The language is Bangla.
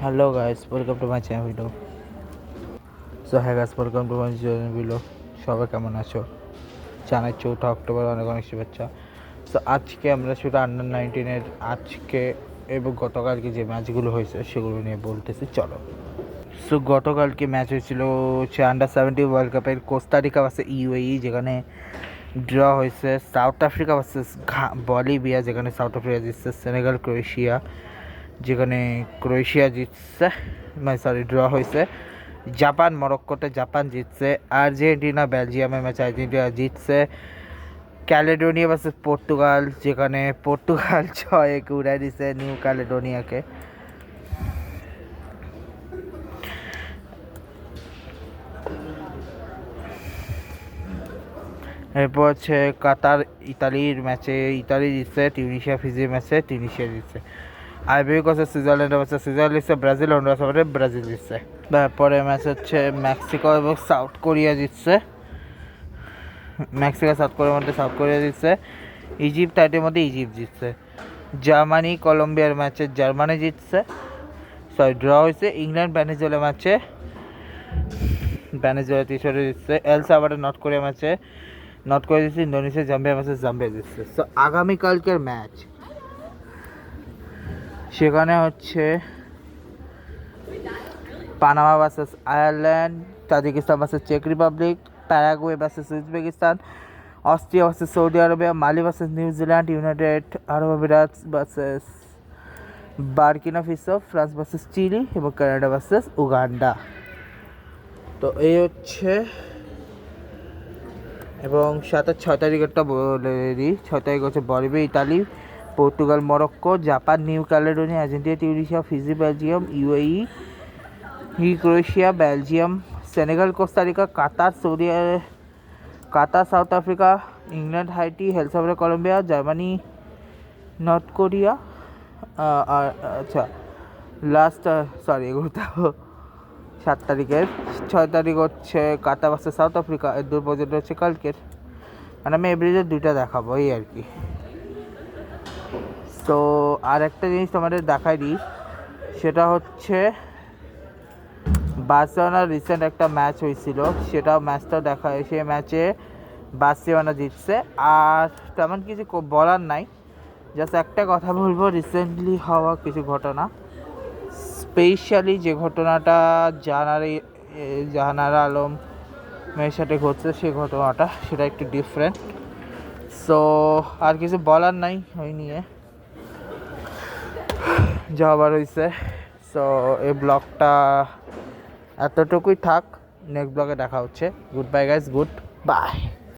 Hello guys, welcome to my channel video. So hey guys, welcome to my channel video. সবাই কেমন আছো? জানাই 4 অক্টোবর অনেক অনেক শুভেচ্ছা। সো আজকে আমরা শুধু আন্ডার 19 এর আজকে এবং গতকালকে যে ম্যাচগুলো হয়েছে সেগুলো নিয়ে বলতেছি, চলো। সো গতকালকে ম্যাচ হয়েছিল হচ্ছে আন্ডার 17 ওয়ার্ল্ড কাপের কোস্টারিকা ভার্সেস ইউএই, যেখানে ড্র হয়েছে। সাউথ আফ্রিকা ভার্সেস বলিভিয়া, যেখানে সাউথ আফ্রিকা জিতছে। সেনেগাল ক্রোয়েশিয়া, যেখানে ক্রোয়েশিয়া জিতছে, ড্র হয়েছে। জাপান মরক্কোতে জাপান জিতছে। আর্জেন্টিনা বেলজিয়ামের ম্যাচ আর্জেন্টিনা জিতছে। ক্যালেডোনিয়া ভার্সেস পর্তুগাল, যেখানে পর্তুগাল 6-1 উড়াই দিছে নিউ ক্যালেডোনিয়াকে। এরপর হচ্ছে কাতার ইতালির ম্যাচে ইতালি জিতছে। টিউনিশিয়া ফিজির ম্যাচে টিউনিশিয়া জিতছে। আইভরি কোস্ট সুইজারল্যান্ডের ম্যাচে সুইজারল্যান্ড জিতছে। ব্রাজিল হন্ডুরাস আমাদের ব্রাজিল জিতছে। তারপরে ম্যাচ হচ্ছে মেক্সিকো এবং সাউথ কোরিয়া জিতছে। মেক্সিকো সাউথ কোরিয়ার মধ্যে সাউথ কোরিয়া জিতছে। ইজিপ্ট তাইটের মধ্যে ইজিপ্ট জিতছে। জার্মানি কলম্বিয়ার ম্যাচে জার্মানি জিতছে, ড্র হয়েছে। ইংল্যান্ড ভেনেজুয়েলা ম্যাচে ভেনেজুয়েলা 3 জিতছে। এল সালভাডর নর্থ কোরিয়া ম্যাচে নর্থ কোরিয়া জিতছে। ইন্দোনেশিয়া জাম্বিয়া ম্যাচে জাম্বিয়া জিতছে। সো আগামীকালকের ম্যাচ, সেখানে হচ্ছে Panama versus Ireland, Tajikistan versus check Republic, Paraguay versus Uzbekistan, Austria versus Saudi Arabia, মালি ভার্সেস নিউজিল্যান্ড, ইউনাইটেড আরব আমিরাত versus Burkina ফেসো, France versus chilli এবং কানাডা ভার্সেস উগান্ডা। তো এই হচ্ছে, এবং 6 তারিখেরটা বলে দিই। 6 তারিখ হচ্ছে Bolivia Italy, Portugal Morocco, Japan New Caledonia, Argentina Tunisia, Fiji Belgium, UAE Croatia, Belgium, Senegal Costa Rica, Qatar South Africa, England Haiti, El Salvador Colombia, Germany North Korea. আর আচ্ছা লাস্ট এগুলো তো 7 তারিখের। 6 তারিখ হচ্ছে কাতার ভার্সেস সাউথ আফ্রিকা। এর দূর পর্যন্ত হচ্ছে কালকের, মানে আমি এভরিডে 2টা দেখাবো এই আর কি। তো আর একটা জিনিস তোমাদের দেখাই দিই, সেটা হচ্ছে বার্সেলোনার রিসেন্ট একটা ম্যাচ হয়েছিল, ম্যাচটাও দেখা। সেই ম্যাচে বার্সেলোনা জিতছে। আর তেমন কিছু বলার নাই, জাস্ট একটা কথা বলবো, রিসেন্টলি হওয়া কিছু ঘটনা, স্পেশালি যে ঘটনাটা জাহানারা আলমের সাথে ঘটছে, সেই ঘটনাটা সেটা একটু ডিফারেন্ট। সো আর কিছু বলার নাই ওই নিয়ে, যা আবার হয়েছে। সো এই ব্লগটা এতটুকুই থাক, নেক্সট ব্লগে দেখা হচ্ছে। Good bye guys, good bye.